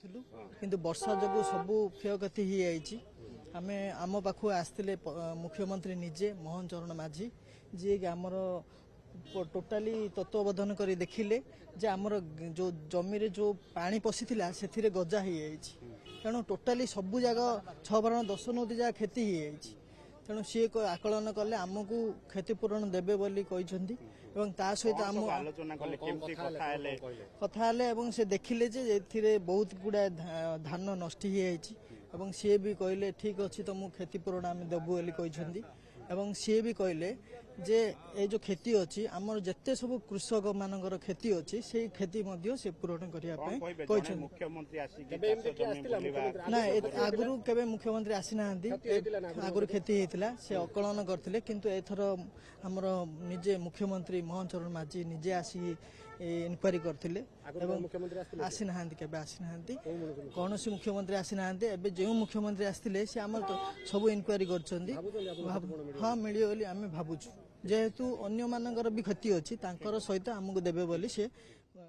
କରିଥିଲୁ କିନ୍ତୁ ବର୍ଷା ଯୋଗୁଁ ସବୁ କ୍ଷୟକ୍ଷତି ହେଇଯାଇଛି। ଆମେ ଆମ ପାଖକୁ ଆସିଥିଲେ ମୁଖ୍ୟମନ୍ତ୍ରୀ ନିଜେ ମୋହନ ଚରଣ ମାଝୀ, ଯିଏକି ଆମର ଟୋଟାଲି ତତ୍ତ୍ୱାବଧାନ କରି ଦେଖିଲେ ଯେ ଆମର ଯେଉଁ ଜମିରେ ଯେଉଁ ପାଣି ପଶିଥିଲା ସେଥିରେ ଗଜା ହେଇଯାଇଛି। ତେଣୁ ଟୋଟାଲି ସବୁ ଜାଗା 6/10 ନଦୀ ଯାକ କ୍ଷତି ହେଇଯାଇଛି। ତେଣୁ ସିଏ ଆକଳନ କଲେ ଆମକୁ କ୍ଷତିପୂରଣ ଦେବେ ବୋଲି କହିଛନ୍ତି ଏବଂ ତା ସହିତ ଆମ କଥା ହେଲେ ଏବଂ ସେ ଦେଖିଲେ ଯେ ଏଥିରେ ବହୁତ ଗୁଡ଼ାଏ ଧାନ ନଷ୍ଟ ହେଇଯାଇଛି ଏବଂ ସିଏ ବି କହିଲେ ଠିକ୍ ଅଛି ତମକୁ କ୍ଷତିପୂରଣ ଆମେ ଦେବୁ ବୋଲି କହିଛନ୍ତି। ଏବଂ ସିଏ ବି କହିଲେ ଯେ ଏ ଯେଉଁ କ୍ଷତି ଅଛି ଆମର ଯେତେ ସବୁ କୃଷକ ମାନଙ୍କର କ୍ଷତି ଅଛି ସେଇ କ୍ଷତି ମଧ୍ୟ ସେ ପୂରଣ କରିବା ପାଇଁ କହିଛନ୍ତି। ନା ଆଗରୁ କେବେ ମୁଖ୍ୟମନ୍ତ୍ରୀ ଆସିନାହାନ୍ତି, ଆଗରୁ କ୍ଷତି ହେଇଥିଲା ସେ ଅକଳନ କରିଥିଲେ, କିନ୍ତୁ ଏଥର ଆମର ନିଜେ ମୁଖ୍ୟମନ୍ତ୍ରୀ ମୋହନ ଚରଣ ମାଝୀ ନିଜେ ଆସି ଇନକ୍ୱାରି କରିଥିଲେ ଏବଂ ଆସିନାହାନ୍ତି, କେବେ ଆସିନାହାନ୍ତି, କୌଣସି ମୁଖ୍ୟମନ୍ତ୍ରୀ ଆସିନାହାନ୍ତି। ଏବେ ଯେଉଁ ମୁଖ୍ୟମନ୍ତ୍ରୀ ଆସିଥିଲେ ସେ ଆମର ସବୁ ଇନକ୍ୱାରି କରିଛନ୍ତି। ହଁ ମିଳିବ ବୋଲି ଆମେ ଭାବୁଛୁ, ଯେହେତୁ ଅନ୍ୟମାନଙ୍କର ବି କ୍ଷତି ଅଛି ତାଙ୍କର ସହିତ ଆମକୁ ଦେବେ ବୋଲି ସେ